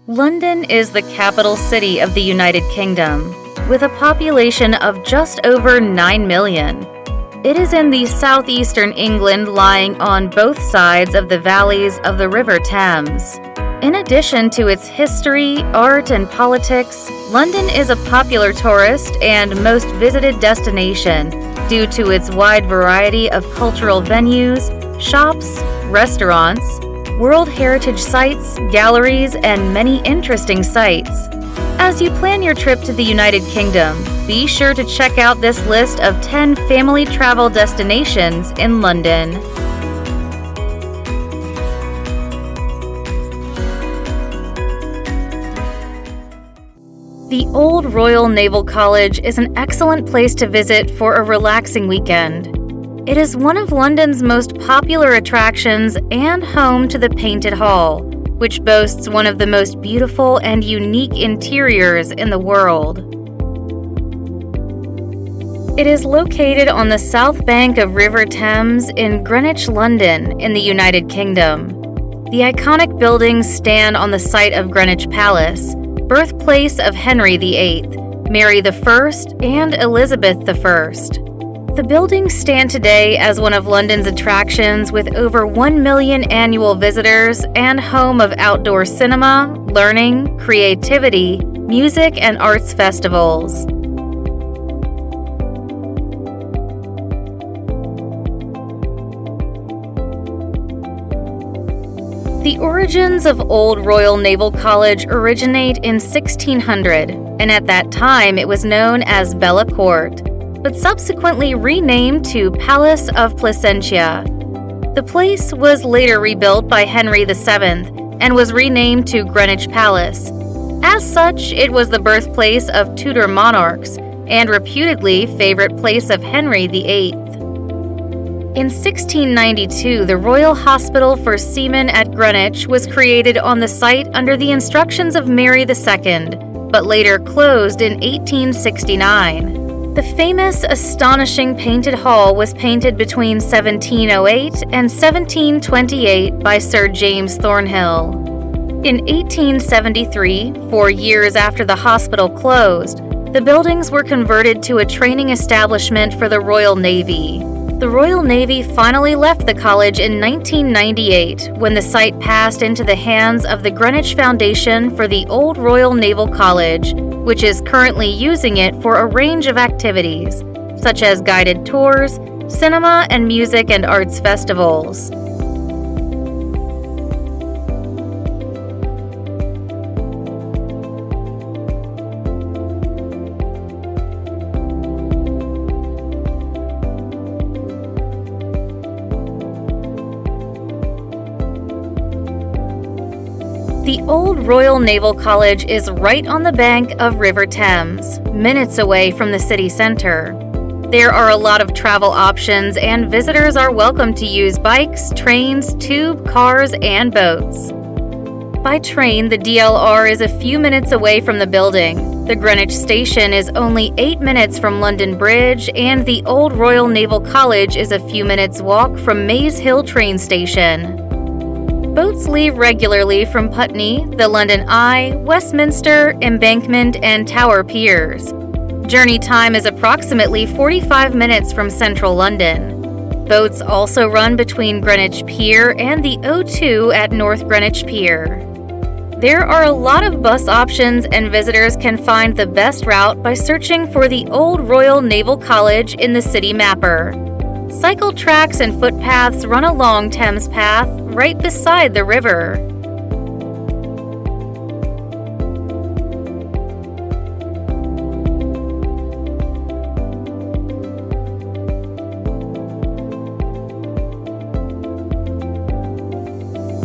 London is the capital city of the United Kingdom, with a population of just over 9 million. It is in the southeastern England, lying on both sides of the valleys of the River Thames. In addition to its history, art, and politics, London is a popular tourist and most visited destination due to its wide variety of cultural venues, shops, restaurants, World Heritage sites, galleries, and many interesting sights. As you plan your trip to the United Kingdom, be sure to check out this list of 10 family travel destinations in London. The Old Royal Naval College is an excellent place to visit for a relaxing weekend. It is one of London's most popular attractions and home to the Painted Hall, which boasts one of the most beautiful and unique interiors in the world. It is located on the south bank of River Thames in Greenwich, London, in the United Kingdom. The iconic buildings stand on the site of Greenwich Palace, birthplace of Henry VIII, Mary I, and Elizabeth I. The buildings stand today as one of London's attractions with over 1 million annual visitors and home of outdoor cinema, learning, creativity, music, and arts festivals. The origins of Old Royal Naval College originate in 1600, and at that time it was known as Bella Court, but subsequently renamed to Palace of Placentia. The place was later rebuilt by Henry VII and was renamed to Greenwich Palace. As such, it was the birthplace of Tudor monarchs and reputedly favorite place of Henry VIII. In 1692, the Royal Hospital for Seamen at Greenwich was created on the site under the instructions of Mary II, but later closed in 1869. The famous, astonishing Painted Hall was painted between 1708 and 1728 by Sir James Thornhill. In 1873, 4 years after the hospital closed, the buildings were converted to a training establishment for the Royal Navy. The Royal Navy finally left the college in 1998 when the site passed into the hands of the Greenwich Foundation for the Old Royal Naval College, which is currently using it for a range of activities, such as guided tours, cinema, and music and arts festivals. The Old Royal Naval College is right on the bank of River Thames, minutes away from the city center. There are a lot of travel options, and visitors are welcome to use bikes, trains, tube, cars, and boats. By train, the DLR is a few minutes away from the building. The Greenwich Station is only 8 minutes from London Bridge, and the Old Royal Naval College is a few minutes' walk from Maze Hill train station. Boats leave regularly from Putney, the London Eye, Westminster, Embankment, and Tower piers. Journey time is approximately 45 minutes from central London. Boats also run between Greenwich Pier and the O2 at North Greenwich Pier. There are a lot of bus options, and visitors can find the best route by searching for the Old Royal Naval College in the City Mapper. Cycle tracks and footpaths run along Thames Path right beside the river.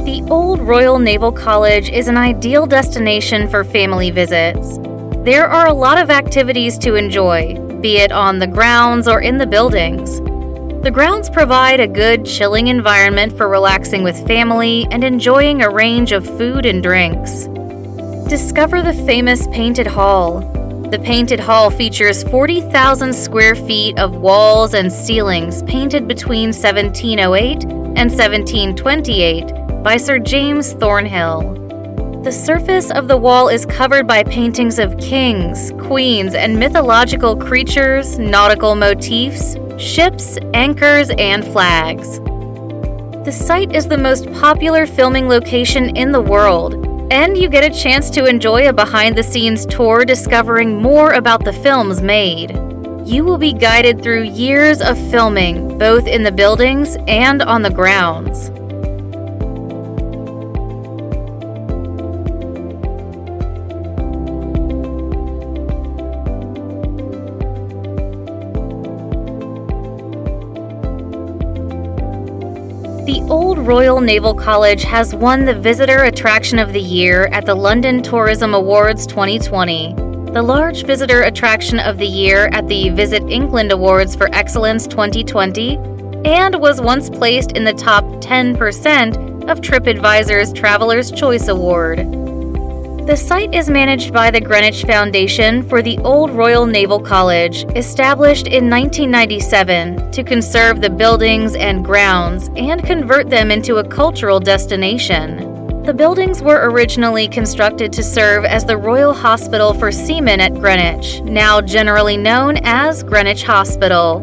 The Old Royal Naval College is an ideal destination for family visits. There are a lot of activities to enjoy, be it on the grounds or in the buildings. The grounds provide a good, chilling environment for relaxing with family and enjoying a range of food and drinks. Discover the famous Painted Hall. The Painted Hall features 40,000 square feet of walls and ceilings painted between 1708 and 1728 by Sir James Thornhill. The surface of the wall is covered by paintings of kings, queens, and mythological creatures, nautical motifs, ships, anchors, and flags. The site is the most popular filming location in the world, and you get a chance to enjoy a behind-the-scenes tour discovering more about the films made. You will be guided through years of filming, both in the buildings and on the grounds. The Old Royal Naval College has won the Visitor Attraction of the Year at the London Tourism Awards 2020, the Large Visitor Attraction of the Year at the Visit England Awards for Excellence 2020, and was once placed in the top 10% of TripAdvisor's Traveler's Choice Award. The site is managed by the Greenwich Foundation for the Old Royal Naval College, established in 1997 to conserve the buildings and grounds and convert them into a cultural destination. The buildings were originally constructed to serve as the Royal Hospital for Seamen at Greenwich, now generally known as Greenwich Hospital.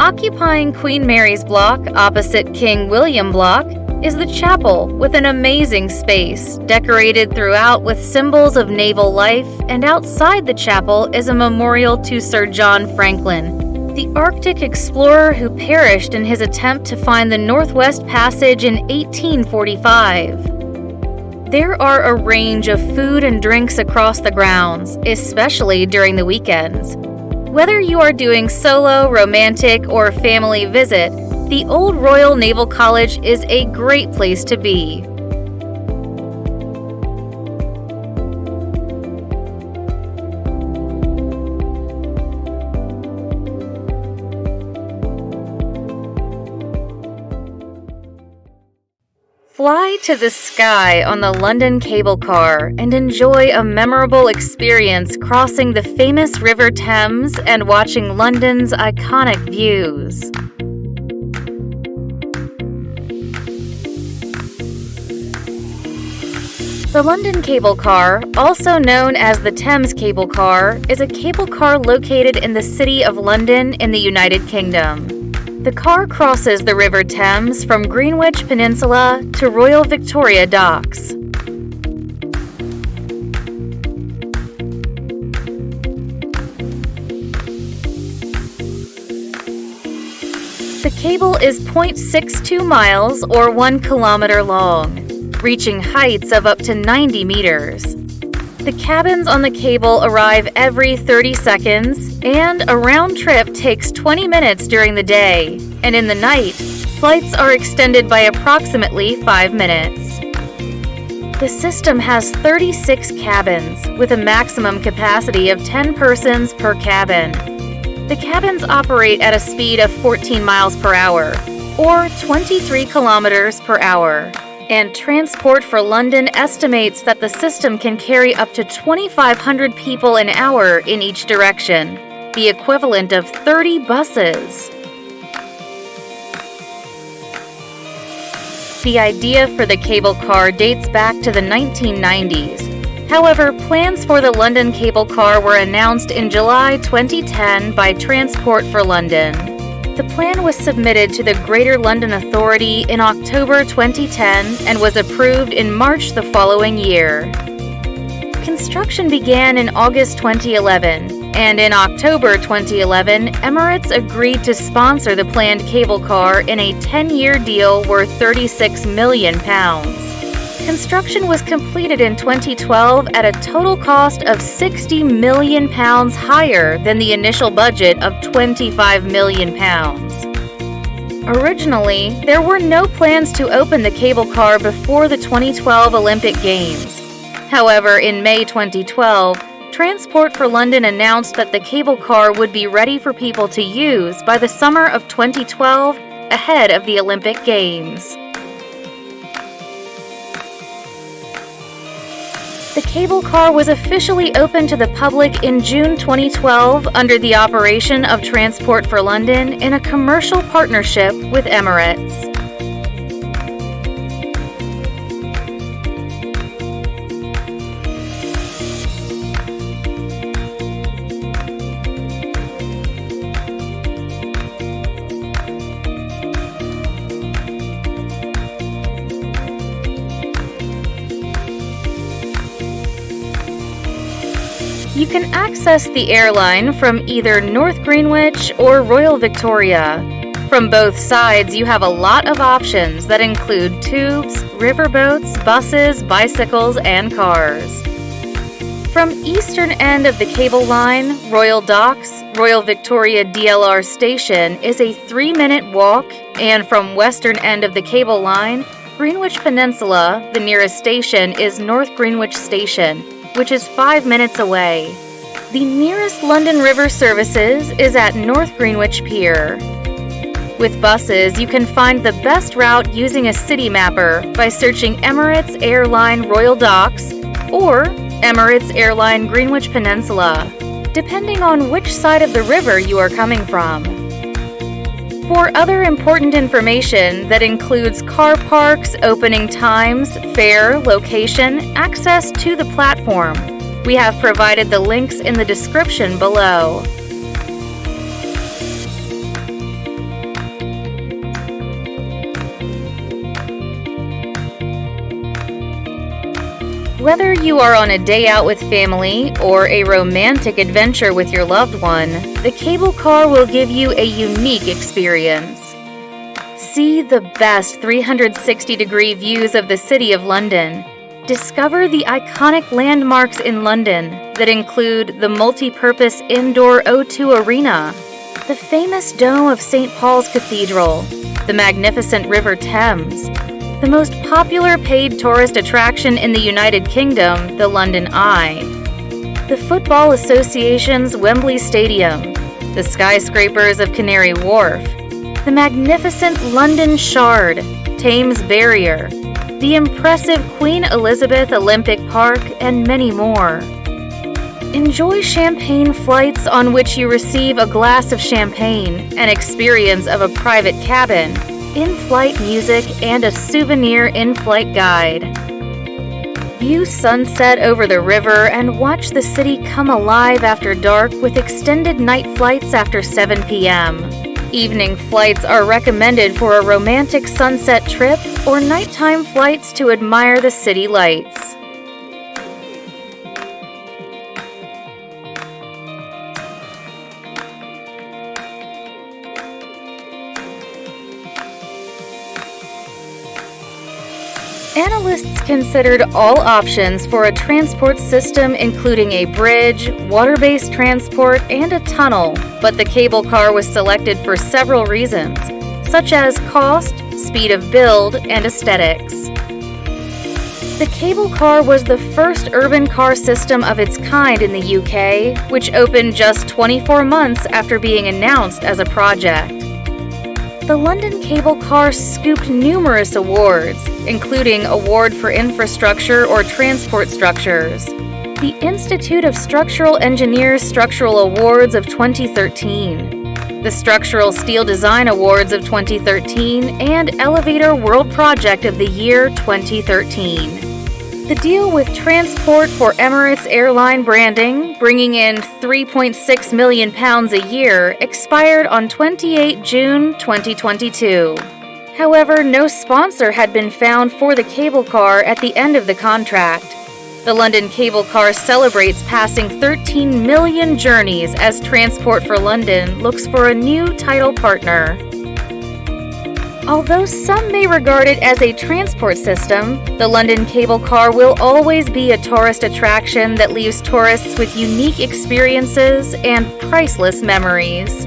Occupying Queen Mary's Block opposite King William Block is the chapel, with an amazing space decorated throughout with symbols of naval life, and outside the chapel is a memorial to Sir John Franklin, the Arctic explorer who perished in his attempt to find the Northwest Passage in 1845. There are a range of food and drinks across the grounds, especially during the weekends. Whether you are doing solo, romantic, or family visit, the Old Royal Naval College is a great place to be. Fly to the sky on the London cable car and enjoy a memorable experience crossing the famous River Thames and watching London's iconic views. The London Cable Car, also known as the Thames Cable Car, is a cable car located in the City of London in the United Kingdom. The car crosses the River Thames from Greenwich Peninsula to Royal Victoria Docks. The cable is 0.62 miles or 1 kilometer long, reaching heights of up to 90 meters. The cabins on the cable arrive every 30 seconds, and a round trip takes 20 minutes during the day, and in the night, flights are extended by approximately 5 minutes. The system has 36 cabins, with a maximum capacity of 10 persons per cabin. The cabins operate at a speed of 14 miles per hour, or 23 kilometers per hour. And Transport for London estimates that the system can carry up to 2,500 people an hour in each direction, the equivalent of 30 buses. The idea for the cable car dates back to the 1990s. However, plans for the London cable car were announced in July 2010 by Transport for London. The plan was submitted to the Greater London Authority in October 2010 and was approved in March the following year. Construction began in August 2011, and in October 2011, Emirates agreed to sponsor the planned cable car in a 10-year deal worth £36 million. Construction was completed in 2012 at a total cost of £60 million higher than the initial budget of £25 million. Originally, there were no plans to open the cable car before the 2012 Olympic Games. However, in May 2012, Transport for London announced that the cable car would be ready for people to use by the summer of 2012, ahead of the Olympic Games. The cable car was officially opened to the public in June 2012 under the operation of Transport for London in a commercial partnership with Emirates. You can access the airline from either North Greenwich or Royal Victoria. From both sides, you have a lot of options that include tubes, riverboats, buses, bicycles, and cars. From eastern end of the cable line, Royal Docks, Royal Victoria DLR Station is a 3-minute walk, and from western end of the cable line, Greenwich Peninsula, the nearest station is North Greenwich Station, which is 5 minutes away. The nearest London River services is at North Greenwich Pier. With buses, you can find the best route using a city mapper by searching Emirates Airline Royal Docks or Emirates Airline Greenwich Peninsula, depending on which side of the river you are coming from. For other important information that includes car parks, opening times, fare, location, access to the platform, we have provided the links in the description below. Whether you are on a day out with family or a romantic adventure with your loved one, the cable car will give you a unique experience. See the best 360-degree views of the City of London. Discover the iconic landmarks in London that include the multi-purpose indoor O2 Arena, the famous dome of St. Paul's Cathedral, the magnificent River Thames, the most popular paid tourist attraction in the United Kingdom, the London Eye, the Football Association's Wembley Stadium, the skyscrapers of Canary Wharf, the magnificent London Shard, Thames Barrier, the impressive Queen Elizabeth Olympic Park, and many more. Enjoy champagne flights on which you receive a glass of champagne, an experience of a private cabin, in-flight music, and a souvenir in-flight guide. View sunset over the river and watch the city come alive after dark with extended night flights after 7 p.m. Evening flights are recommended for a romantic sunset trip or nighttime flights to admire the city lights. Analysts considered all options for a transport system including a bridge, water-based transport, and a tunnel, but the cable car was selected for several reasons, such as cost, speed of build, and aesthetics. The cable car was the first urban car system of its kind in the UK, which opened just 24 months after being announced as a project. The London cable car scooped numerous awards, including Award for Infrastructure or Transport Structures, the Institute of Structural Engineers Structural Awards of 2013, the Structural Steel Design Awards of 2013, and Elevator World Project of the Year 2013. The deal with Transport for Emirates Airline branding, bringing in £3.6 million a year, expired on 28 June 2022. However, no sponsor had been found for the cable car at the end of the contract. The London cable car celebrates passing 13 million journeys as Transport for London looks for a new title partner. Although some may regard it as a transport system, the London cable car will always be a tourist attraction that leaves tourists with unique experiences and priceless memories.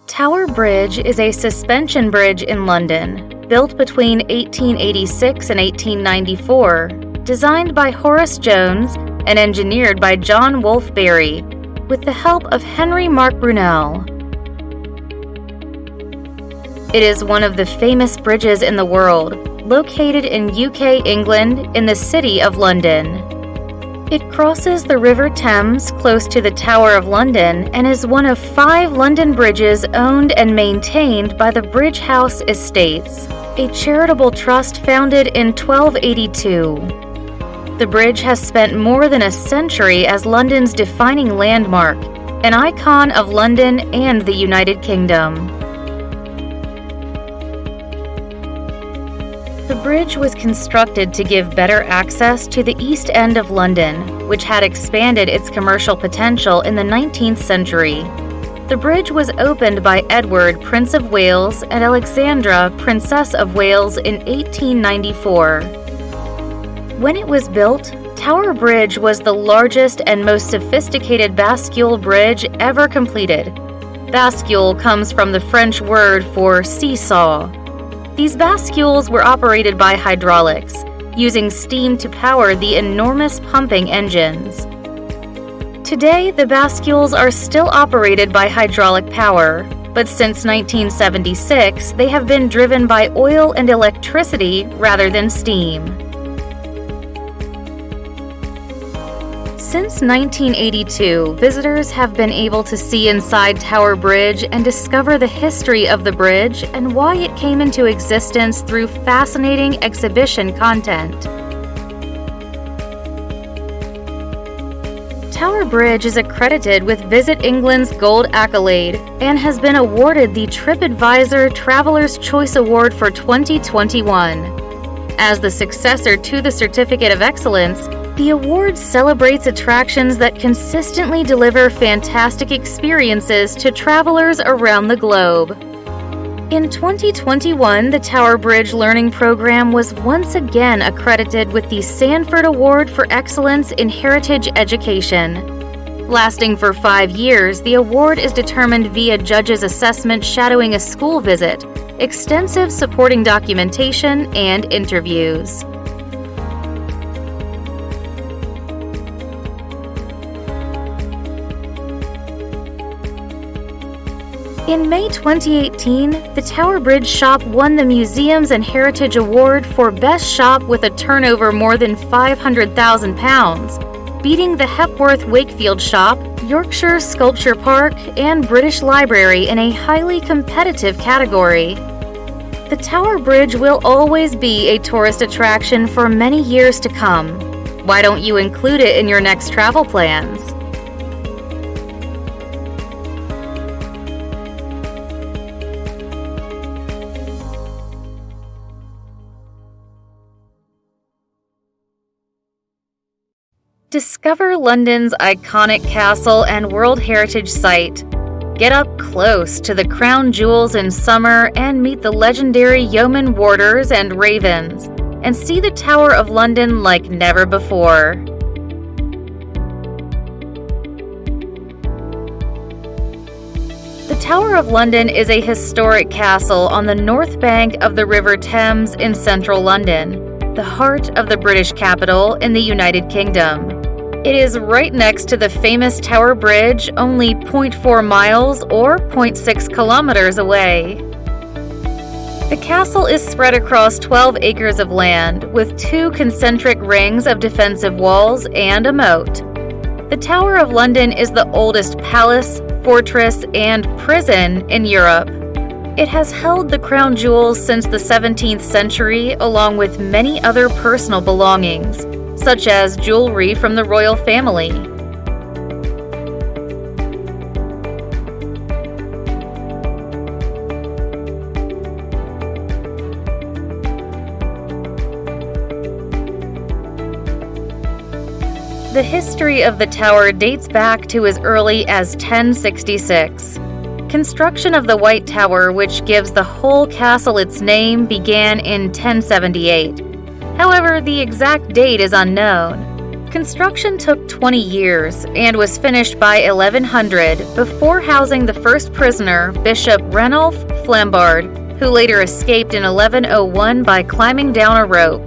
Tower Bridge is a suspension bridge in London, built between 1886 and 1894, designed by Horace Jones and engineered by John Wolfe Barry, with the help of Henry Mark Brunel. It is one of the famous bridges in the world, located in UK, England, in the City of London. It crosses the River Thames close to the Tower of London and is one of 5 London bridges owned and maintained by the Bridge House Estates, a charitable trust founded in 1282. The bridge has spent more than a century as London's defining landmark, an icon of London and the United Kingdom. The bridge was constructed to give better access to the East End of London, which had expanded its commercial potential in the 19th century. The bridge was opened by Edward, Prince of Wales, and Alexandra, Princess of Wales, in 1894. When it was built, Tower Bridge was the largest and most sophisticated bascule bridge ever completed. Bascule comes from the French word for seesaw. These bascules were operated by hydraulics, using steam to power the enormous pumping engines. Today, the bascules are still operated by hydraulic power, but since 1976, they have been driven by oil and electricity rather than steam. Since 1982, visitors have been able to see inside Tower Bridge and discover the history of the bridge and why it came into existence through fascinating exhibition content. Tower Bridge is accredited with Visit England's Gold Accolade and has been awarded the TripAdvisor Traveler's Choice Award for 2021. As the successor to the Certificate of Excellence, the award celebrates attractions that consistently deliver fantastic experiences to travelers around the globe. In 2021, the Tower Bridge Learning Program was once again accredited with the Sanford Award for Excellence in Heritage Education. Lasting for 5 years, the award is determined via judges' assessment shadowing a school visit, extensive supporting documentation, and interviews. In May 2018, the Tower Bridge Shop won the Museums and Heritage Award for Best Shop with a turnover more than £500,000, beating the Hepworth Wakefield Shop, Yorkshire Sculpture Park, and British Library in a highly competitive category. The Tower Bridge will always be a tourist attraction for many years to come. Why don't you include it in your next travel plans? Discover London's iconic castle and World Heritage Site. Get up close to the crown jewels in summer and meet the legendary yeoman warders and ravens, and see the Tower of London like never before. The Tower of London is a historic castle on the north bank of the River Thames in central London, the heart of the British capital in the United Kingdom. It is right next to the famous Tower Bridge, only 0.4 miles or 0.6 kilometers away. The castle is spread across 12 acres of land, with 2 concentric rings of defensive walls and a moat. The Tower of London is the oldest palace, fortress, and prison in Europe. It has held the crown jewels since the 17th century, along with many other personal belongings, such as jewelry from the royal family. The history of the tower dates back to as early as 1066. Construction of the White Tower, which gives the whole castle its name, began in 1078. However, the exact date is unknown. Construction took 20 years and was finished by 1100 before housing the first prisoner, Bishop Ranulph Flambard, who later escaped in 1101 by climbing down a rope.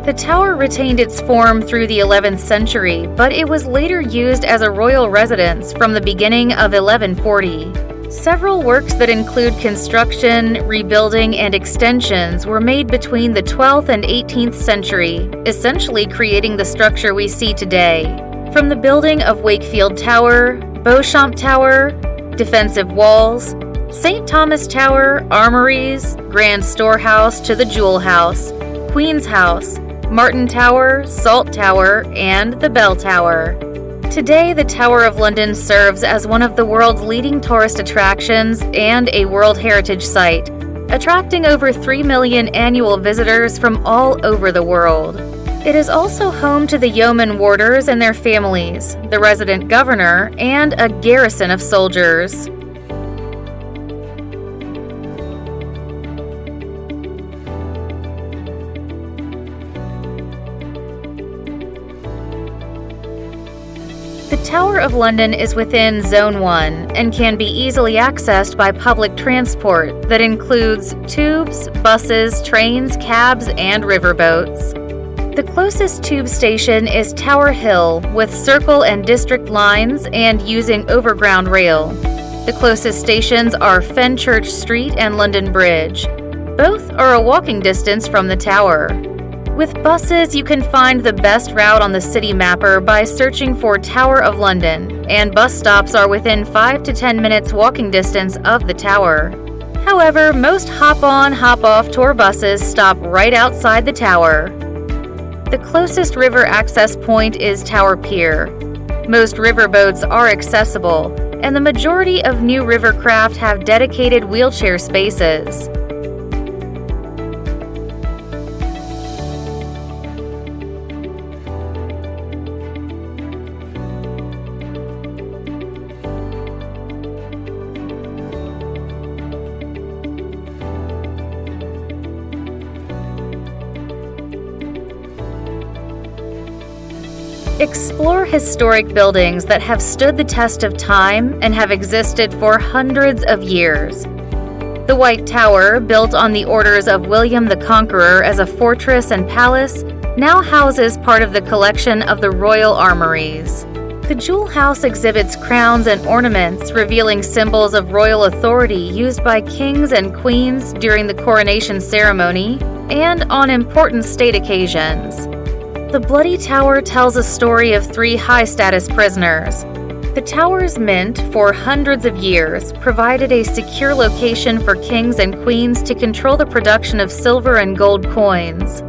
The tower retained its form through the 11th century, but it was later used as a royal residence from the beginning of 1140. Several works that include construction, rebuilding, and extensions were made between the 12th and 18th century, essentially creating the structure we see today. From the building of Wakefield Tower, Beauchamp Tower, defensive walls, St. Thomas Tower, armories, Grand Storehouse to the Jewel House, Queen's House, Martin Tower, Salt Tower, and the Bell Tower. Today, the Tower of London serves as one of the world's leading tourist attractions and a World Heritage Site, attracting over 3 million annual visitors from all over the world. It is also home to the yeoman warders and their families, the resident governor, and a garrison of soldiers. The Tower of London is within Zone 1 and can be easily accessed by public transport that includes tubes, buses, trains, cabs, and riverboats. The closest tube station is Tower Hill with Circle and District lines and using overground rail. The closest stations are Fenchurch Street and London Bridge. Both are a walking distance from the tower. With buses, you can find the best route on the city mapper by searching for Tower of London, and bus stops are within 5 to 10 minutes walking distance of the tower. However, most hop-on, hop-off tour buses stop right outside the tower. The closest river access point is Tower Pier. Most riverboats are accessible, and the majority of new river craft have dedicated wheelchair spaces. Explore historic buildings that have stood the test of time and have existed for hundreds of years. The White Tower, built on the orders of William the Conqueror as a fortress and palace, now houses part of the collection of the Royal Armories. The Jewel House exhibits crowns and ornaments revealing symbols of royal authority used by kings and queens during the coronation ceremony and on important state occasions. The Bloody Tower tells a story of 3 high-status prisoners. The tower's mint, for hundreds of years, provided a secure location for kings and queens to control the production of silver and gold coins.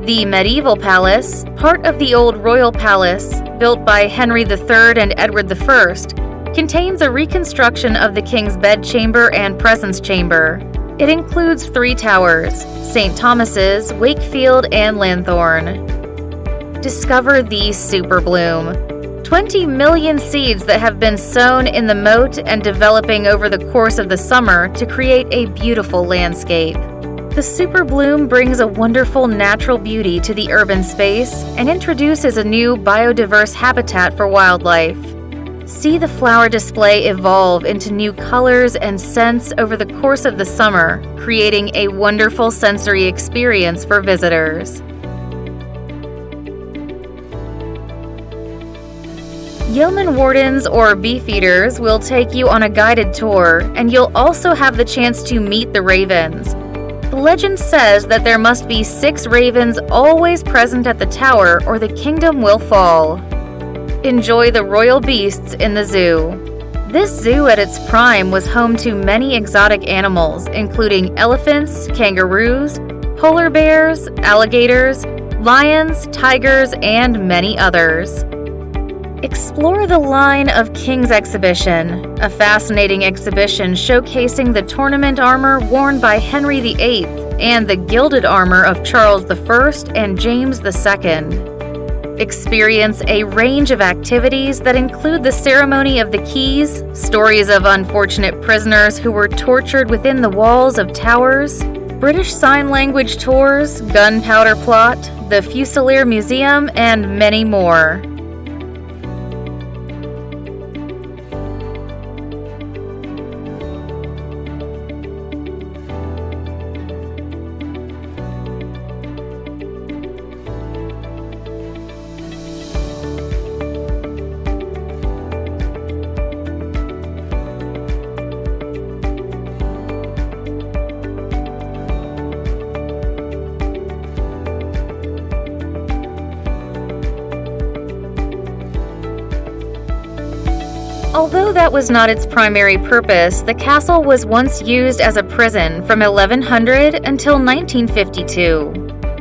The Medieval Palace, part of the old Royal Palace, built by Henry III and Edward I, contains a reconstruction of the king's bedchamber and presence chamber. It includes 3 towers: St. Thomas's, Wakefield, and Lanthorn. Discover the super bloom. 20 million seeds that have been sown in the moat and developing over the course of the summer to create a beautiful landscape. The super bloom brings a wonderful natural beauty to the urban space and introduces a new biodiverse habitat for wildlife. See the flower display evolve into new colors and scents over the course of the summer, creating a wonderful sensory experience for visitors. Yeoman wardens or beefeaters will take you on a guided tour, and you'll also have the chance to meet the ravens. The legend says that there must be 6 ravens always present at the tower or the kingdom will fall. Enjoy the royal beasts in the zoo. This zoo at its prime was home to many exotic animals, including elephants, kangaroos, polar bears, alligators, lions, tigers, and many others. Explore the Line of Kings exhibition, a fascinating exhibition showcasing the tournament armor worn by Henry VIII and the gilded armor of Charles I and James II. Experience a range of activities that include the ceremony of the keys, stories of unfortunate prisoners who were tortured within the walls of towers, British Sign Language tours, gunpowder plot, the Fusilier Museum, and many more. Although that was not its primary purpose, the castle was once used as a prison from 1100 until 1952.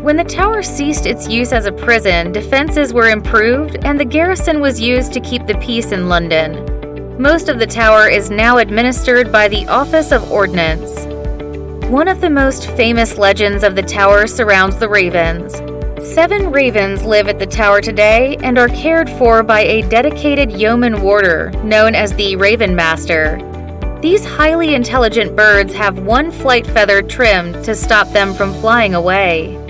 When the tower ceased its use as a prison, defenses were improved and the garrison was used to keep the peace in London. Most of the tower is now administered by the Office of Ordnance. One of the most famous legends of the tower surrounds the ravens. 7 ravens live at the tower today and are cared for by a dedicated yeoman warder known as the Raven Master. These highly intelligent birds have one flight feather trimmed to stop them from flying away.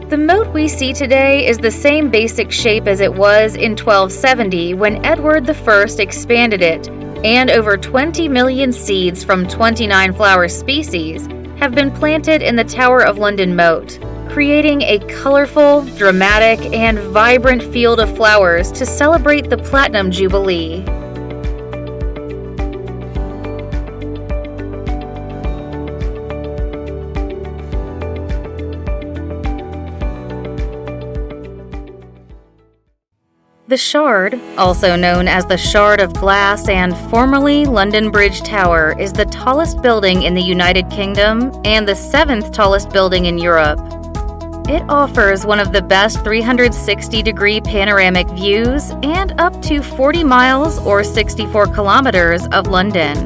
The moat we see today is the same basic shape as it was in 1270 when Edward I expanded it, and over 20 million seeds from 29 flower species have been planted in the Tower of London moat, creating a colorful, dramatic, and vibrant field of flowers to celebrate the Platinum Jubilee. The Shard, also known as the Shard of Glass and formerly London Bridge Tower, is the tallest building in the United Kingdom and the 7th tallest building in Europe. It offers one of the best 360-degree panoramic views and up to 40 miles or 64 kilometers of London.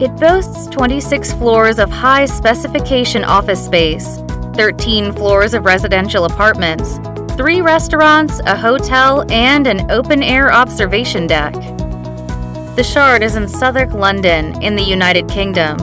It boasts 26 floors of high-specification office space, 13 floors of residential apartments, 3 restaurants, a hotel, and an open-air observation deck. The Shard is in Southwark, London, in the United Kingdom.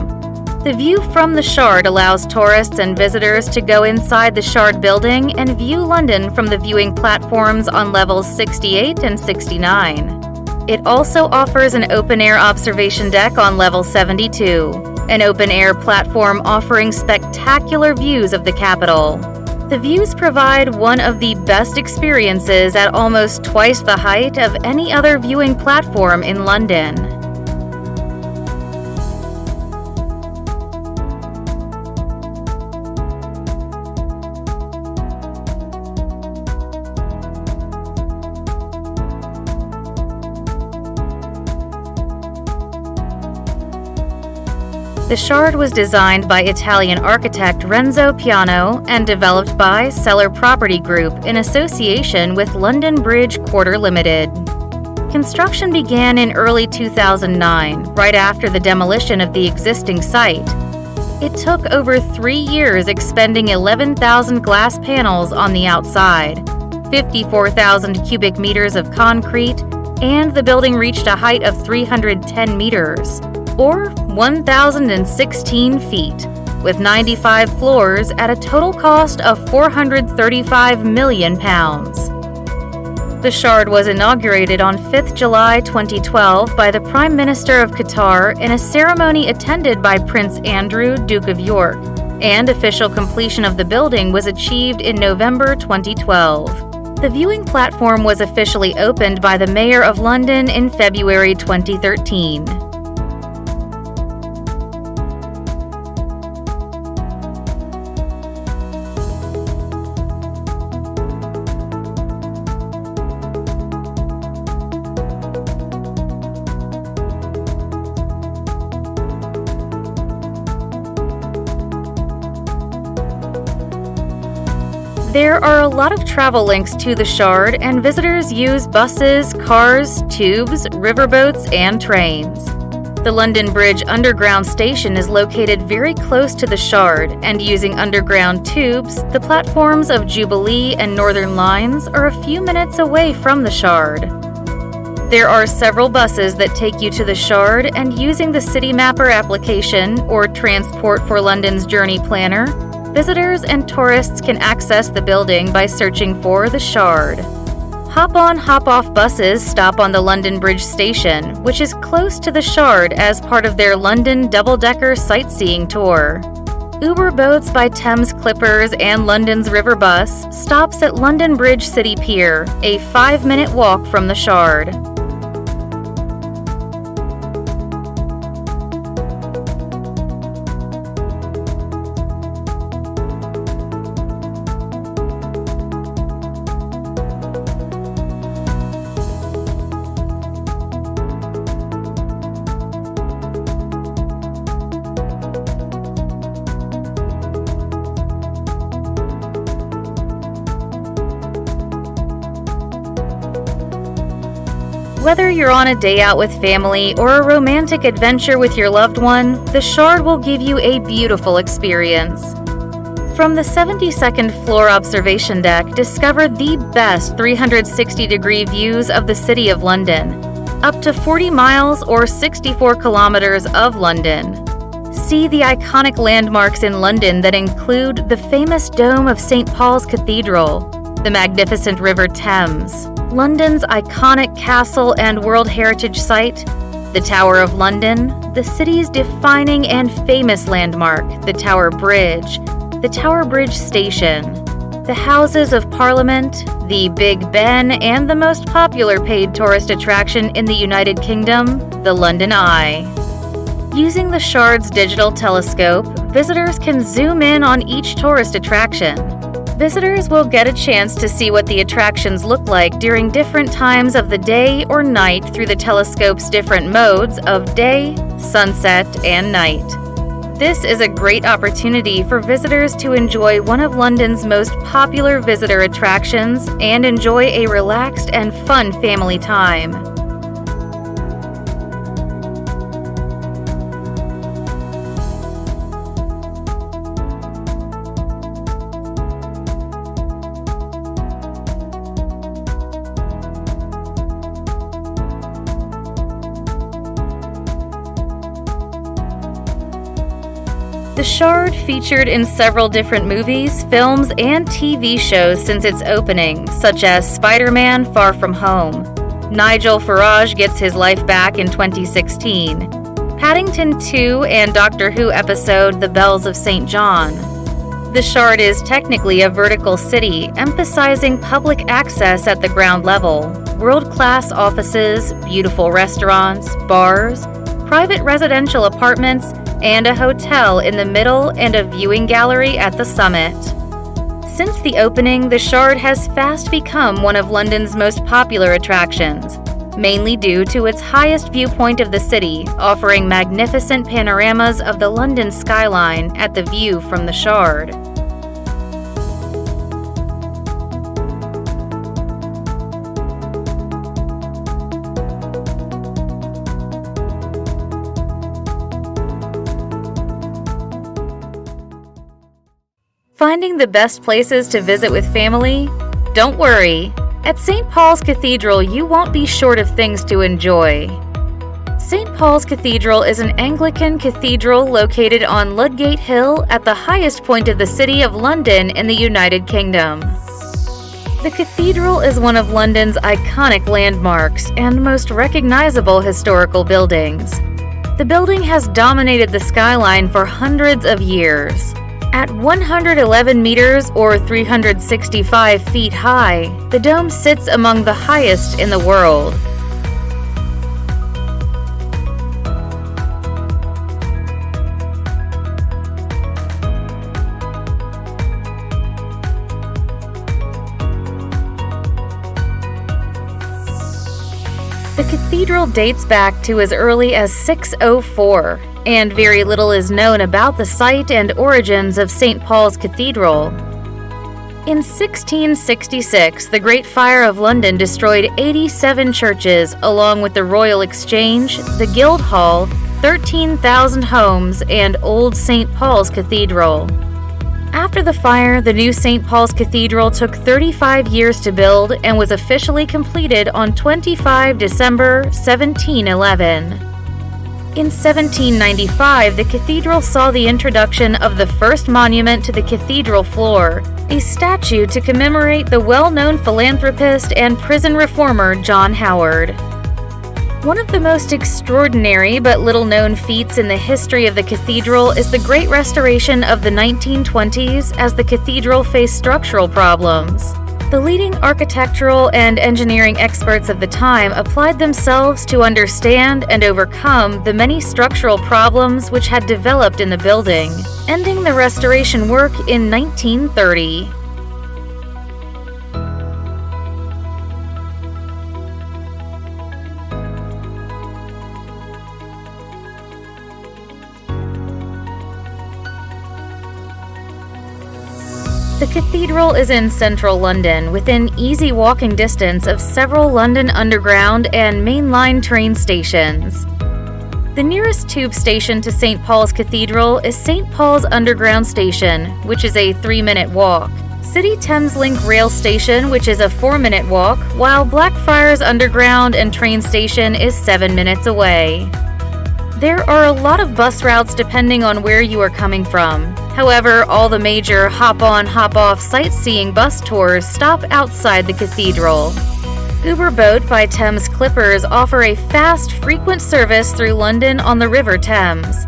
The view from the Shard allows tourists and visitors to go inside the Shard building and view London from the viewing platforms on levels 68 and 69. It also offers an open-air observation deck on level 72, an open-air platform offering spectacular views of the capital. The views provide one of the best experiences at almost twice the height of any other viewing platform in London. The Shard was designed by Italian architect Renzo Piano and developed by Seller Property Group in association with London Bridge Quarter Limited. Construction began in early 2009, right after the demolition of the existing site. It took over 3 years, expending 11,000 glass panels on the outside, 54,000 cubic meters of concrete, and the building reached a height of 310 meters. Or 1,016 feet, with 95 floors at a total cost of £435 million. The Shard was inaugurated on 5th July 2012 by the Prime Minister of Qatar in a ceremony attended by Prince Andrew, Duke of York, and official completion of the building was achieved in November 2012. The viewing platform was officially opened by the Mayor of London in February 2013. There are a lot of travel links to the Shard, and visitors use buses, cars, tubes, riverboats, and trains. The London Bridge Underground Station is located very close to the Shard, and using underground tubes, the platforms of Jubilee and Northern Lines are a few minutes away from the Shard. There are several buses that take you to the Shard, and using the City Mapper application or Transport for London's Journey Planner, visitors and tourists can access the building by searching for the Shard. Hop-on, hop-off buses stop on the London Bridge Station, which is close to the Shard as part of their London double-decker sightseeing tour. Uber boats by Thames Clippers and London's River Bus stops at London Bridge City Pier, a 5-minute walk from the Shard. Whether you're on a day out with family or a romantic adventure with your loved one, the Shard will give you a beautiful experience. From the 72nd floor observation deck, discover the best 360-degree views of the City of London, up to 40 miles or 64 kilometers of London. See the iconic landmarks in London that include the famous dome of St. Paul's Cathedral, the magnificent River Thames, London's iconic castle and World Heritage Site, the Tower of London, the city's defining and famous landmark, the Tower Bridge, the Tower Bridge Station, the Houses of Parliament, the Big Ben, and the most popular paid tourist attraction in the United Kingdom, the London Eye. Using the Shard's digital telescope, visitors can zoom in on each tourist attraction. Visitors will get a chance to see what the attractions look like during different times of the day or night through the telescope's different modes of day, sunset, and night. This is a great opportunity for visitors to enjoy one of London's most popular visitor attractions and enjoy a relaxed and fun family time. The Shard featured in several different movies, films, and TV shows since its opening, such as Spider-Man: Far From Home, Nigel Farage Gets His Life Back in 2016, Paddington 2, and Doctor Who episode The Bells of St. John. The Shard is technically a vertical city, emphasizing public access at the ground level, world-class offices, beautiful restaurants, bars, private residential apartments, and a hotel in the middle and a viewing gallery at the summit. Since the opening, the Shard has fast become one of London's most popular attractions, mainly due to its highest viewpoint of the city, offering magnificent panoramas of the London skyline at the view from the Shard. Finding the best places to visit with family? Don't worry. At St. Paul's Cathedral, you won't be short of things to enjoy. St. Paul's Cathedral is an Anglican cathedral located on Ludgate Hill at the highest point of the City of London in the United Kingdom. The cathedral is one of London's iconic landmarks and most recognizable historical buildings. The building has dominated the skyline for hundreds of years. At 111 meters or 365 feet high, the dome sits among the highest in the world. The cathedral dates back to as early as 604. And very little is known about the site and origins of St. Paul's Cathedral. In 1666, the Great Fire of London destroyed 87 churches, along with the Royal Exchange, the Guildhall, 13,000 homes, and Old St. Paul's Cathedral. After the fire, the new St. Paul's Cathedral took 35 years to build and was officially completed on 25 December 1711. In 1795, the cathedral saw the introduction of the first monument to the cathedral floor, a statue to commemorate the well-known philanthropist and prison reformer John Howard. One of the most extraordinary but little-known feats in the history of the cathedral is the Great Restoration of the 1920s as the cathedral faced structural problems. The leading architectural and engineering experts of the time applied themselves to understand and overcome the many structural problems which had developed in the building, ending the restoration work in 1930. The cathedral is in central London, within easy walking distance of several London Underground and Main Line train stations. The nearest tube station to St. Paul's Cathedral is St. Paul's Underground Station, which is a 3-minute walk. City Thameslink Rail Station, which is a 4-minute walk, while Blackfriars Underground and train station is 7 minutes away. There are a lot of bus routes depending on where you are coming from. However, all the major hop-on, hop-off sightseeing bus tours stop outside the cathedral. Uber Boat by Thames Clippers offer a fast, frequent service through London on the River Thames.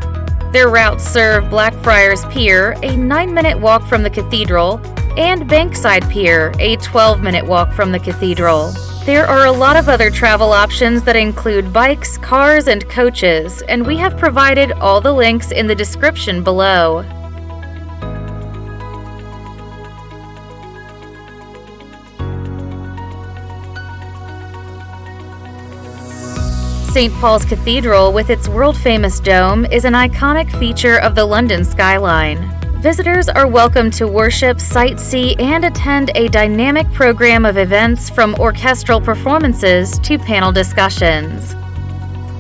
Their routes serve Blackfriars Pier, a 9-minute walk from the cathedral, and Bankside Pier, a 12-minute walk from the cathedral. There are a lot of other travel options that include bikes, cars, and coaches, and we have provided all the links in the description below. St. Paul's Cathedral, with its world-famous dome, is an iconic feature of the London skyline. Visitors are welcome to worship, sightsee, and attend a dynamic program of events from orchestral performances to panel discussions.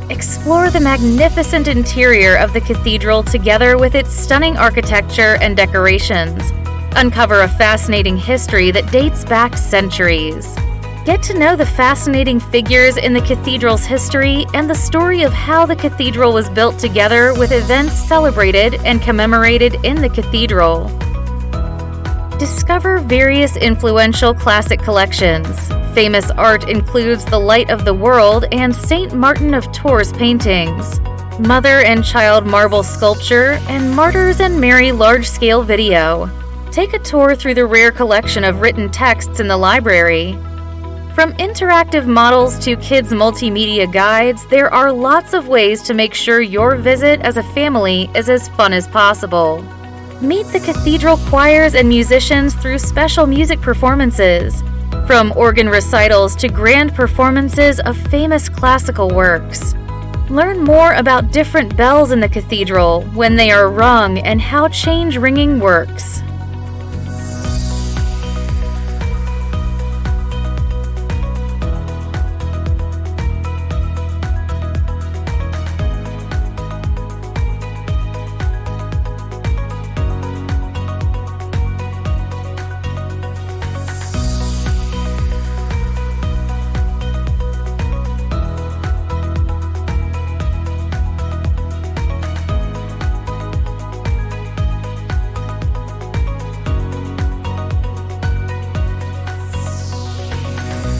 Explore the magnificent interior of the cathedral together with its stunning architecture and decorations. Uncover a fascinating history that dates back centuries. Get to know the fascinating figures in the cathedral's history and the story of how the cathedral was built together with events celebrated and commemorated in the cathedral. Discover various influential classic collections. Famous art includes the Light of the World and St. Martin of Tours paintings, Mother and Child marble sculpture, and Martyrs and Mary large-scale video. Take a tour through the rare collection of written texts in the library. From interactive models to kids' multimedia guides, there are lots of ways to make sure your visit as a family is as fun as possible. Meet the cathedral choirs and musicians through special music performances, from organ recitals to grand performances of famous classical works. Learn more about different bells in the cathedral, when they are rung, and how change ringing works.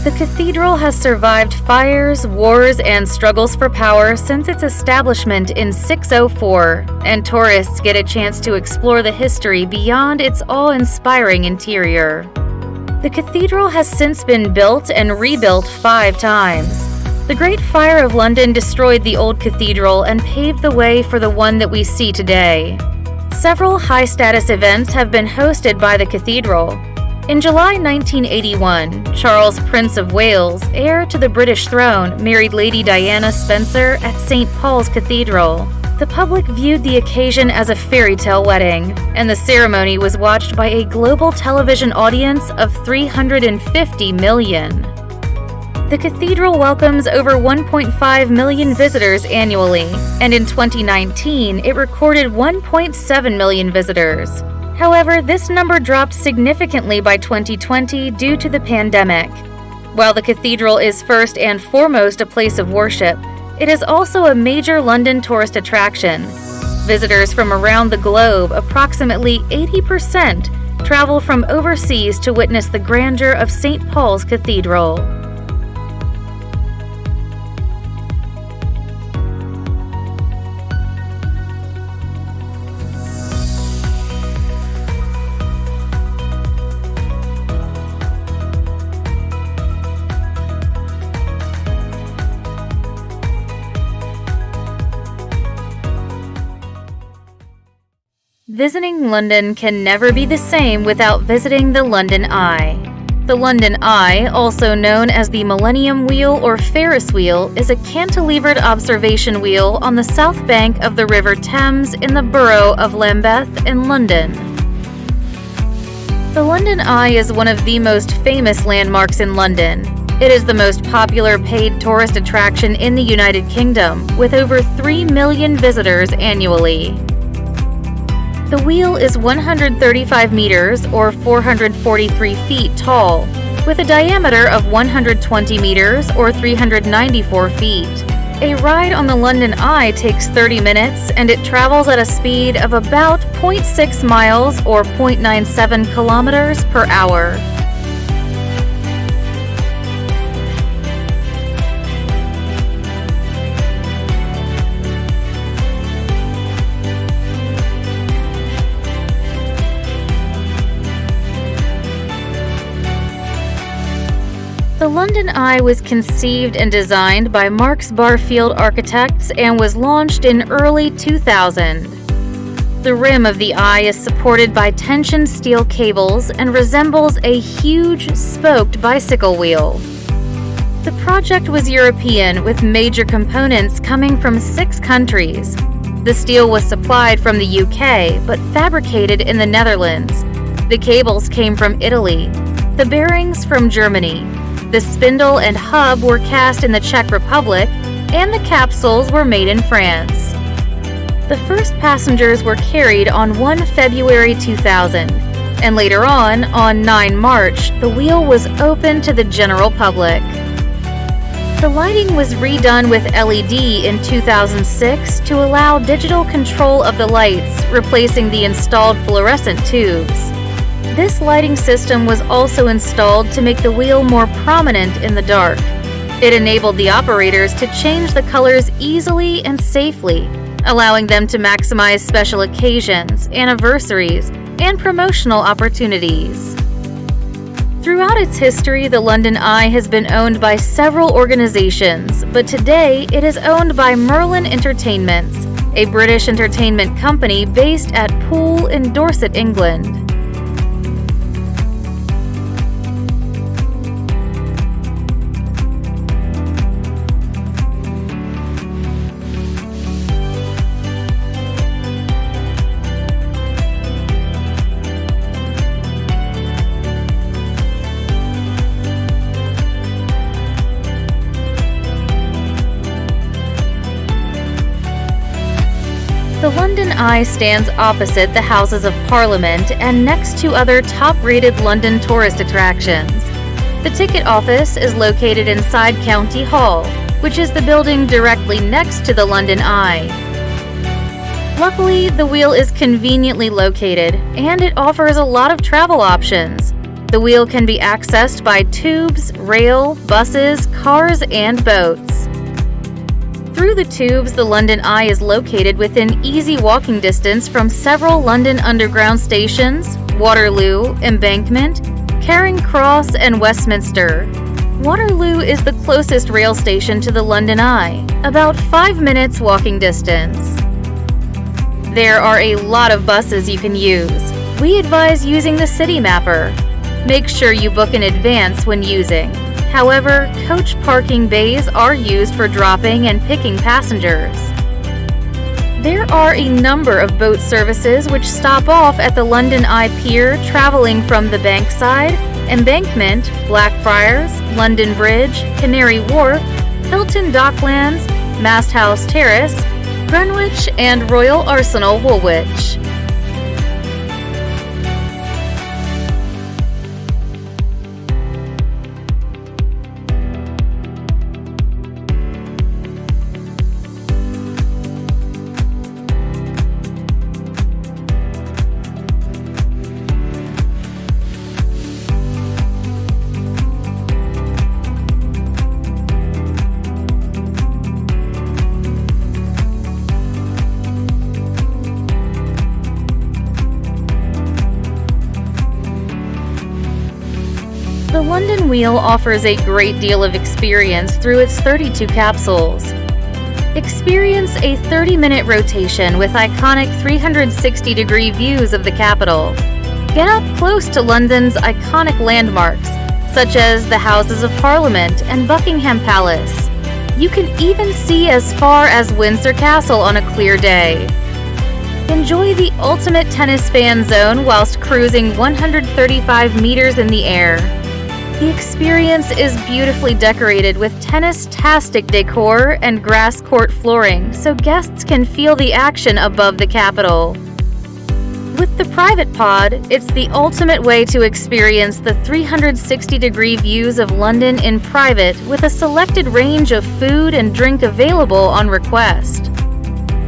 The cathedral has survived fires, wars, and struggles for power since its establishment in 604, and tourists get a chance to explore the history beyond its awe-inspiring interior. The cathedral has since been built and rebuilt 5 times. The Great Fire of London destroyed the old cathedral and paved the way for the one that we see today. Several high-status events have been hosted by the cathedral. In July 1981, Charles, Prince of Wales, heir to the British throne, married Lady Diana Spencer at St. Paul's Cathedral. The public viewed the occasion as a fairy tale wedding, and the ceremony was watched by a global television audience of 350 million. The cathedral welcomes over 1.5 million visitors annually, and in 2019, it recorded 1.7 million visitors. However, this number dropped significantly by 2020 due to the pandemic. While the cathedral is first and foremost a place of worship, it is also a major London tourist attraction. Visitors from around the globe, approximately 80%, travel from overseas to witness the grandeur of St. Paul's Cathedral. Visiting London can never be the same without visiting the London Eye. The London Eye, also known as the Millennium Wheel or Ferris Wheel, is a cantilevered observation wheel on the south bank of the River Thames in the borough of Lambeth in London. The London Eye is one of the most famous landmarks in London. It is the most popular paid tourist attraction in the United Kingdom, with over 3 million visitors annually. The wheel is 135 meters or 443 feet tall, with a diameter of 120 meters or 394 feet. A ride on the London Eye takes 30 minutes and it travels at a speed of about 0.6 miles or 0.97 kilometers per hour. The London Eye was conceived and designed by Marks Barfield Architects and was launched in early 2000. The rim of the eye is supported by tension steel cables and resembles a huge, spoked bicycle wheel. The project was European, with major components coming from 6 countries. The steel was supplied from the UK, but fabricated in the Netherlands. The cables came from Italy, the bearings from Germany. The spindle and hub were cast in the Czech Republic, and the capsules were made in France. The first passengers were carried on 1 February 2000, and later on 9 March, the wheel was open to the general public. The lighting was redone with LED in 2006 to allow digital control of the lights, replacing the installed fluorescent tubes. This lighting system was also installed to make the wheel more prominent in the dark. It enabled the operators to change the colors easily and safely, allowing them to maximize special occasions, anniversaries, and promotional opportunities. Throughout its history, the London Eye has been owned by several organizations, but today it is owned by Merlin Entertainments, a British entertainment company based at Poole in Dorset, England. The London Eye stands opposite the Houses of Parliament and next to other top-rated London tourist attractions. The ticket office is located inside County Hall, which is the building directly next to the London Eye. Luckily, the wheel is conveniently located, and it offers a lot of travel options. The wheel can be accessed by tubes, rail, buses, cars, and boats. Through the tubes, the London Eye is located within easy walking distance from several London Underground stations: Waterloo, Embankment, Charing Cross, and Westminster. Waterloo is the closest rail station to the London Eye, about 5 minutes walking distance. There are a lot of buses you can use. We advise using the City Mapper. Make sure you book in advance when using. However, coach parking bays are used for dropping and picking passengers. There are a number of boat services which stop off at the London Eye Pier, traveling from the Bankside, Embankment, Blackfriars, London Bridge, Canary Wharf, Hilton Docklands, Masthouse Terrace, Greenwich, and Royal Arsenal Woolwich. The London Wheel offers a great deal of experience through its 32 capsules. Experience a 30-minute rotation with iconic 360-degree views of the capital. Get up close to London's iconic landmarks, such as the Houses of Parliament and Buckingham Palace. You can even see as far as Windsor Castle on a clear day. Enjoy the ultimate tennis fan zone whilst cruising 135 meters in the air. The experience is beautifully decorated with tennis-tastic decor and grass court flooring, so guests can feel the action above the Capitol. With the private pod, it's the ultimate way to experience the 360-degree views of London in private with a selected range of food and drink available on request.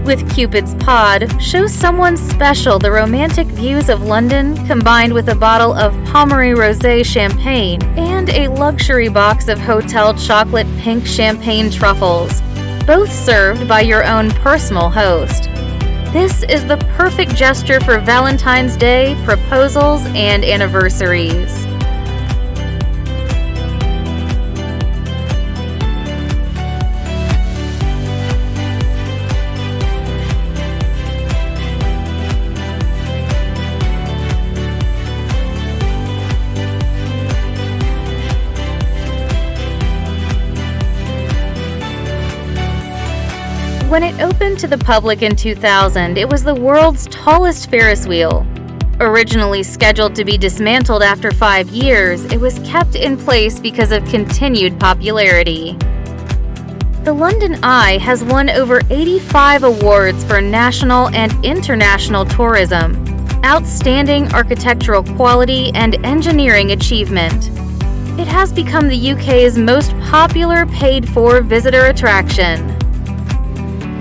With Cupid's Pod, show someone special the romantic views of London combined with a bottle of Pommery Rosé champagne and a luxury box of hotel chocolate pink champagne truffles, both served by your own personal host. This is the perfect gesture for Valentine's Day, proposals, and anniversaries. When it opened to the public in 2000, it was the world's tallest Ferris wheel. Originally scheduled to be dismantled after 5 years, it was kept in place because of continued popularity. The London Eye has won over 85 awards for national and international tourism, outstanding architectural quality, and engineering achievement. It has become the UK's most popular paid-for visitor attraction.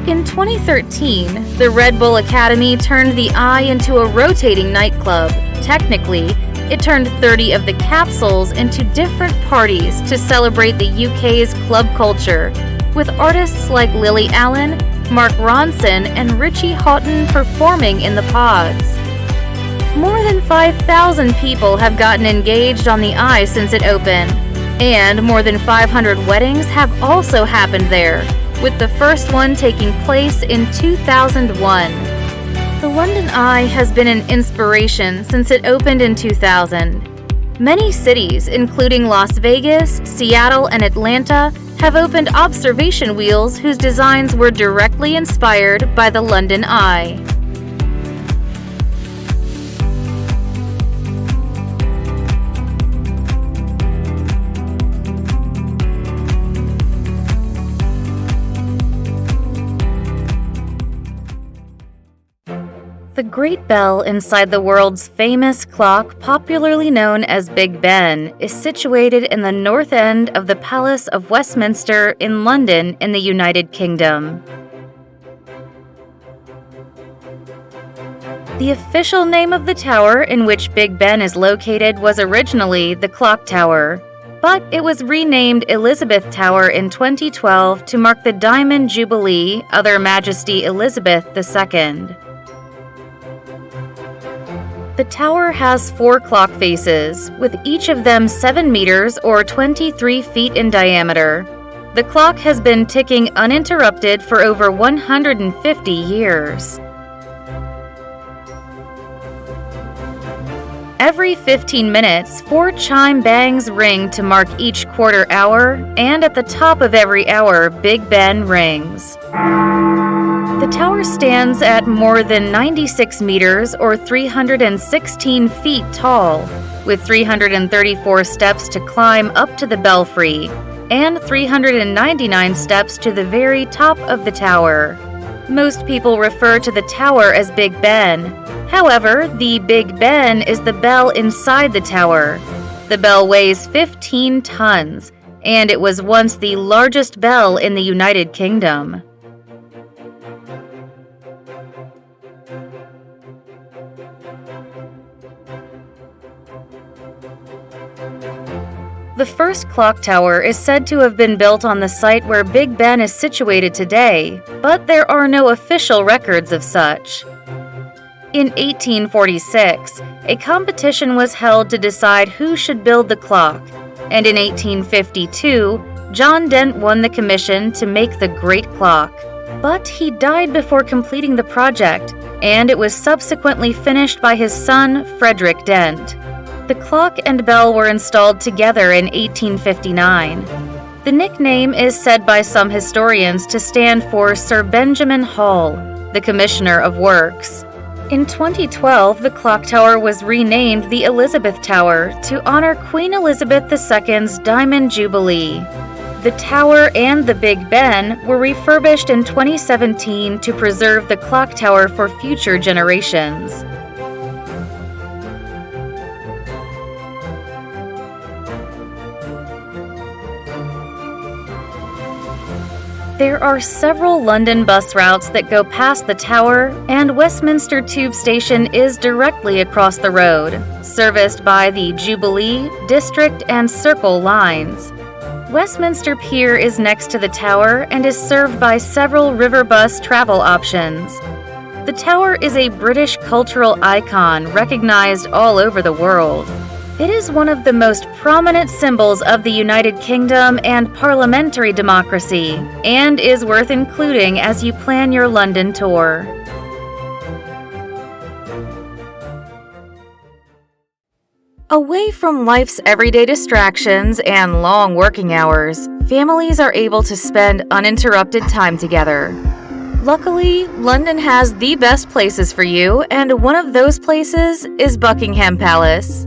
In 2013, the Red Bull Academy turned the Eye into a rotating nightclub. Technically, it turned 30 of the capsules into different parties to celebrate the UK's club culture, with artists like Lily Allen, Mark Ronson, and Richie Houghton performing in the pods. More than 5,000 people have gotten engaged on the Eye since it opened, and more than 500 weddings have also happened there, with the first one taking place in 2001. The London Eye has been an inspiration since it opened in 2000. Many cities, including Las Vegas, Seattle, and Atlanta, have opened observation wheels whose designs were directly inspired by the London Eye. The Great Bell inside the world's famous clock, popularly known as Big Ben, is situated in the north end of the Palace of Westminster in London in the United Kingdom. The official name of the tower in which Big Ben is located was originally the Clock Tower, but it was renamed Elizabeth Tower in 2012 to mark the Diamond Jubilee of Her Majesty Elizabeth II. The tower has 4 clock faces, with each of them 7 meters or 23 feet in diameter. The clock has been ticking uninterrupted for over 150 years. Every 15 minutes, 4 chime bangs ring to mark each quarter hour, and at the top of every hour, Big Ben rings. The tower stands at more than 96 meters or 316 feet tall, with 334 steps to climb up to the belfry, and 399 steps to the very top of the tower. Most people refer to the tower as Big Ben. However, the Big Ben is the bell inside the tower. The bell weighs 15 tons, and it was once the largest bell in the United Kingdom. The first clock tower is said to have been built on the site where Big Ben is situated today, but there are no official records of such. In 1846, a competition was held to decide who should build the clock, and in 1852, John Dent won the commission to make the Great Clock. But he died before completing the project, and it was subsequently finished by his son, Frederick Dent. The clock and bell were installed together in 1859. The nickname is said by some historians to stand for Sir Benjamin Hall, the Commissioner of Works. In 2012, the clock tower was renamed the Elizabeth Tower to honor Queen Elizabeth II's Diamond Jubilee. The tower and the Big Ben were refurbished in 2017 to preserve the clock tower for future generations. There are several London bus routes that go past the tower, and Westminster Tube Station is directly across the road, serviced by the Jubilee, District, and Circle lines. Westminster Pier is next to the tower and is served by several river bus travel options. The tower is a British cultural icon recognized all over the world. It is one of the most prominent symbols of the United Kingdom and parliamentary democracy, and is worth including as you plan your London tour. Away from life's everyday distractions and long working hours, families are able to spend uninterrupted time together. Luckily, London has the best places for you, and one of those places is Buckingham Palace.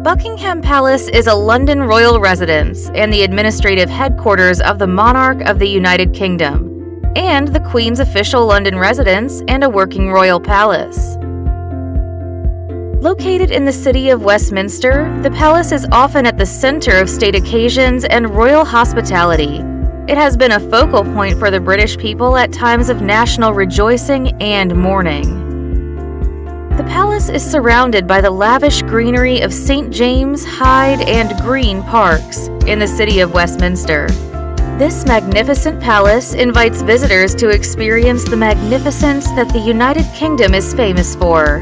Buckingham Palace is a London royal residence and the administrative headquarters of the monarch of the United Kingdom, and the Queen's official London residence and a working royal palace. Located in the city of Westminster, the palace is often at the center of state occasions and royal hospitality. It has been a focal point for the British people at times of national rejoicing and mourning. The palace is surrounded by the lavish greenery of St. James, Hyde, and Green parks in the city of Westminster. This magnificent palace invites visitors to experience the magnificence that the United Kingdom is famous for.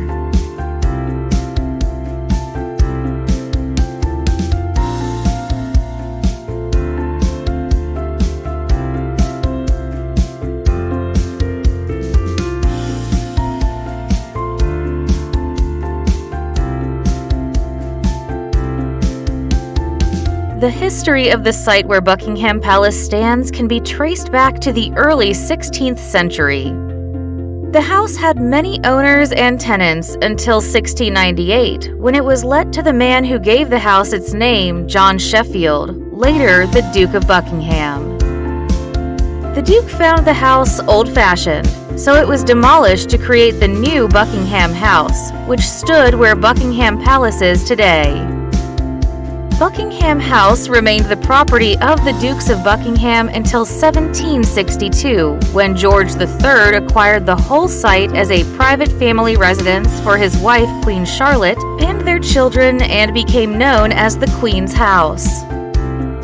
The history of the site where Buckingham Palace stands can be traced back to the early 16th century. The house had many owners and tenants until 1698, when it was let to the man who gave the house its name, John Sheffield, later the Duke of Buckingham. The Duke found the house old-fashioned, so it was demolished to create the new Buckingham House, which stood where Buckingham Palace is today. Buckingham House remained the property of the Dukes of Buckingham until 1762, when George III acquired the whole site as a private family residence for his wife Queen Charlotte and their children, and became known as the Queen's House.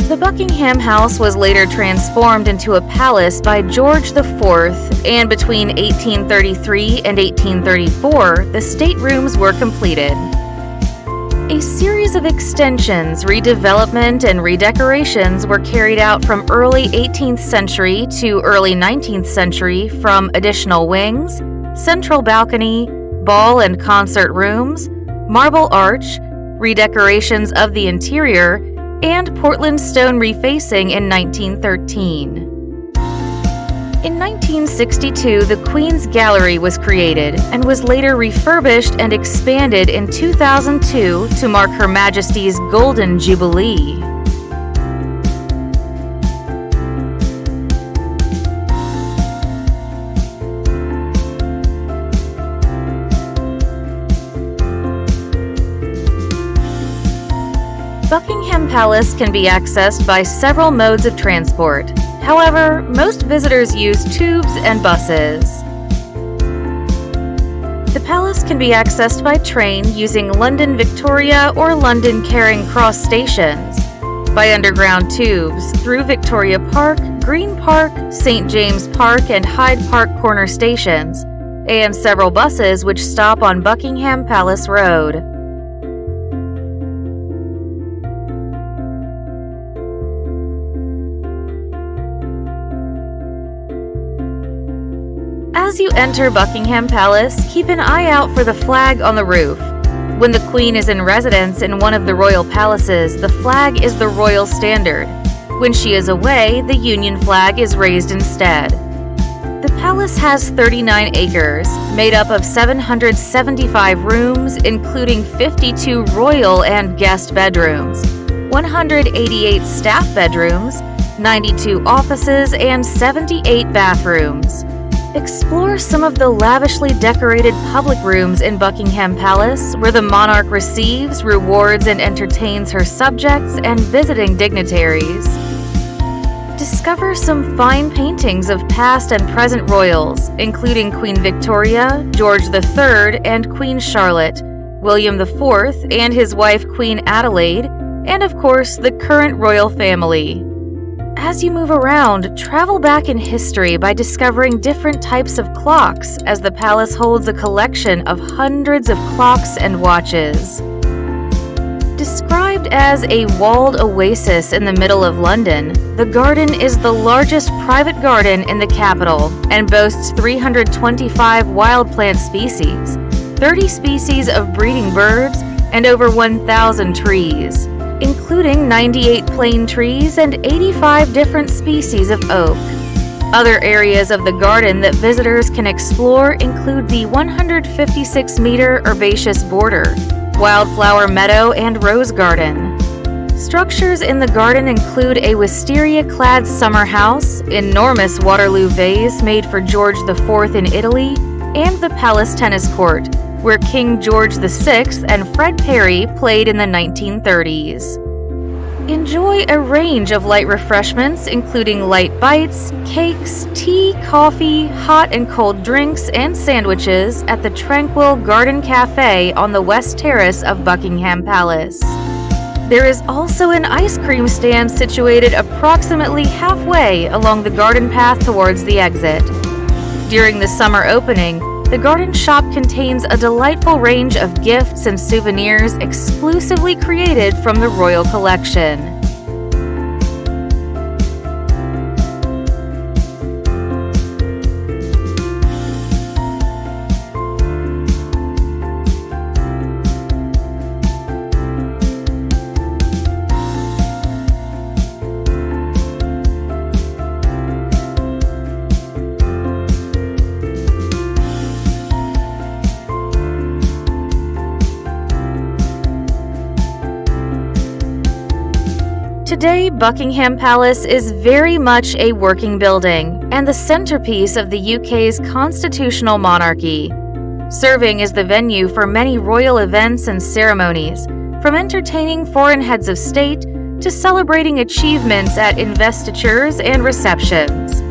The Buckingham House was later transformed into a palace by George IV, and between 1833 and 1834, the staterooms were completed. A series of extensions, redevelopment, and redecorations were carried out from early 18th century to early 19th century from additional wings, central balcony, ball and concert rooms, marble arch, redecorations of the interior, and Portland stone refacing in 1913. In 1962, the Queen's Gallery was created and was later refurbished and expanded in 2002 to mark Her Majesty's Golden Jubilee. Buckingham Palace can be accessed by several modes of transport. However, most visitors use tubes and buses. The palace can be accessed by train using London Victoria or London Charing Cross stations, by underground tubes through Victoria Park, Green Park, St. James Park, and Hyde Park corner stations, and several buses which stop on Buckingham Palace Road. As you enter Buckingham Palace, keep an eye out for the flag on the roof. When the Queen is in residence in one of the royal palaces, the flag is the royal standard. When she is away, the Union flag is raised instead. The palace has 39 acres, made up of 775 rooms, including 52 royal and guest bedrooms, 188 staff bedrooms, 92 offices, and 78 bathrooms. Explore some of the lavishly decorated public rooms in Buckingham Palace, where the monarch receives, rewards, and entertains her subjects and visiting dignitaries. Discover some fine paintings of past and present royals, including Queen Victoria, George III, and Queen Charlotte, William IV and his wife Queen Adelaide, and of course the current royal family. As you move around, travel back in history by discovering different types of clocks, as the palace holds a collection of hundreds of clocks and watches. Described as a walled oasis in the middle of London, the garden is the largest private garden in the capital and boasts 325 wild plant species, 30 species of breeding birds, and over 1,000 trees, including 98 plane trees and 85 different species of oak. Other areas of the garden that visitors can explore include the 156-meter herbaceous border, wildflower meadow, and rose garden. Structures in the garden include a wisteria-clad summer house, enormous Waterloo vase made for George IV in Italy, and the palace tennis court, where King George VI and Fred Perry played in the 1930s. Enjoy a range of light refreshments, including light bites, cakes, tea, coffee, hot and cold drinks, and sandwiches at the tranquil Garden Cafe on the West Terrace of Buckingham Palace. There is also an ice cream stand situated approximately halfway along the garden path towards the exit. During the summer opening, the garden shop contains a delightful range of gifts and souvenirs exclusively created from the royal collection. Today, Buckingham Palace is very much a working building and the centerpiece of the UK's constitutional monarchy, serving as the venue for many royal events and ceremonies, from entertaining foreign heads of state to celebrating achievements at investitures and receptions.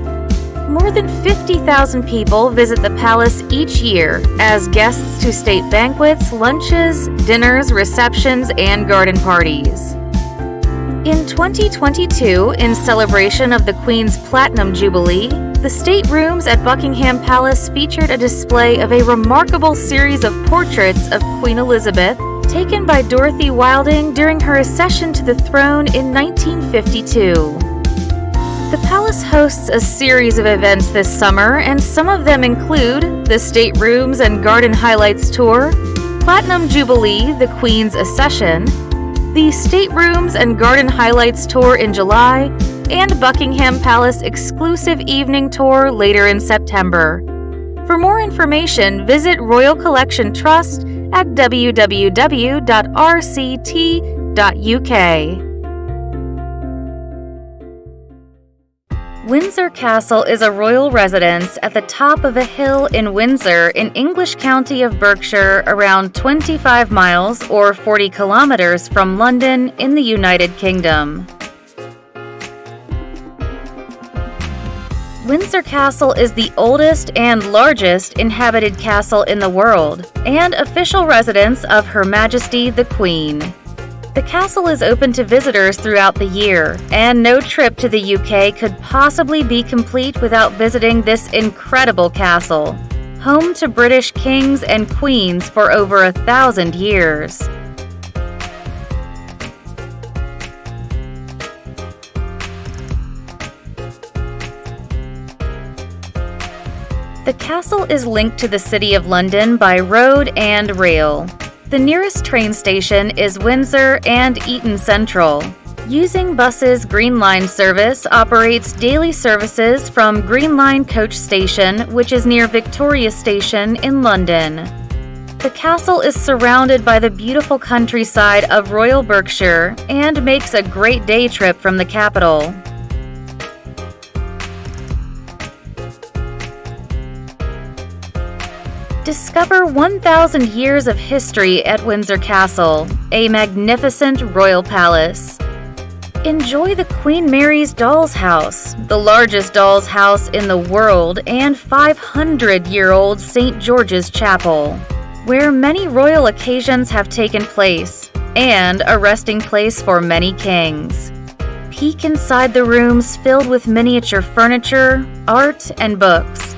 More than 50,000 people visit the palace each year as guests to state banquets, lunches, dinners, receptions, and garden parties. In 2022, in celebration of the Queen's Platinum Jubilee, the staterooms at Buckingham Palace featured a display of a remarkable series of portraits of Queen Elizabeth taken by Dorothy Wilding during her accession to the throne in 1952. The palace hosts a series of events this summer, and some of them include the Staterooms and Garden Highlights Tour, Platinum Jubilee, the Queen's Accession, the Staterooms and Garden Highlights Tour in July, and Buckingham Palace exclusive evening tour later in September. For more information, visit Royal Collection Trust at www.rct.uk. Windsor Castle is a royal residence at the top of a hill in Windsor in English County of Berkshire, around 25 miles or 40 kilometers from London in the United Kingdom. Windsor Castle is the oldest and largest inhabited castle in the world and official residence of Her Majesty the Queen. The castle is open to visitors throughout the year, and no trip to the UK could possibly be complete without visiting this incredible castle, home to British kings and queens for over 1,000 years. The castle is linked to the City of London by road and rail. The nearest train station is Windsor and Eton Central. Using buses, Green Line service operates daily services from Green Line Coach Station, which is near Victoria Station in London. The castle is surrounded by the beautiful countryside of Royal Berkshire and makes a great day trip from the capital. Discover 1,000 years of history at Windsor Castle, a magnificent royal palace. Enjoy the Queen Mary's Doll's House, the largest doll's house in the world, and 500-year-old St. George's Chapel, where many royal occasions have taken place, and a resting place for many kings. Peek inside the rooms filled with miniature furniture, art, and books.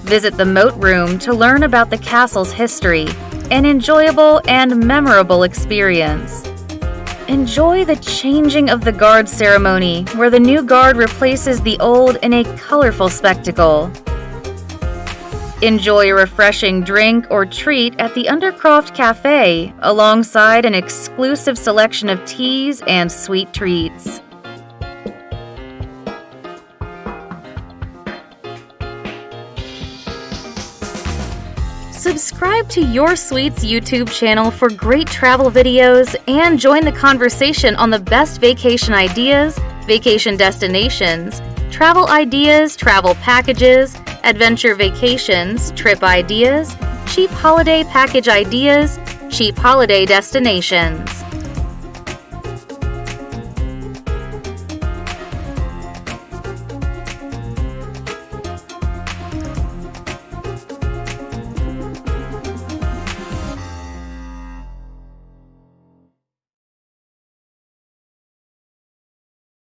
Visit the Moat Room to learn about the castle's history, an enjoyable and memorable experience. Enjoy the changing of the guard ceremony, where the new guard replaces the old in a colorful spectacle. Enjoy a refreshing drink or treat at the Undercroft Cafe, alongside an exclusive selection of teas and sweet treats. Subscribe to Your Suites YouTube channel for great travel videos and join the conversation on the best vacation ideas, vacation destinations, travel ideas, travel packages, adventure vacations, trip ideas, cheap holiday package ideas, cheap holiday destinations.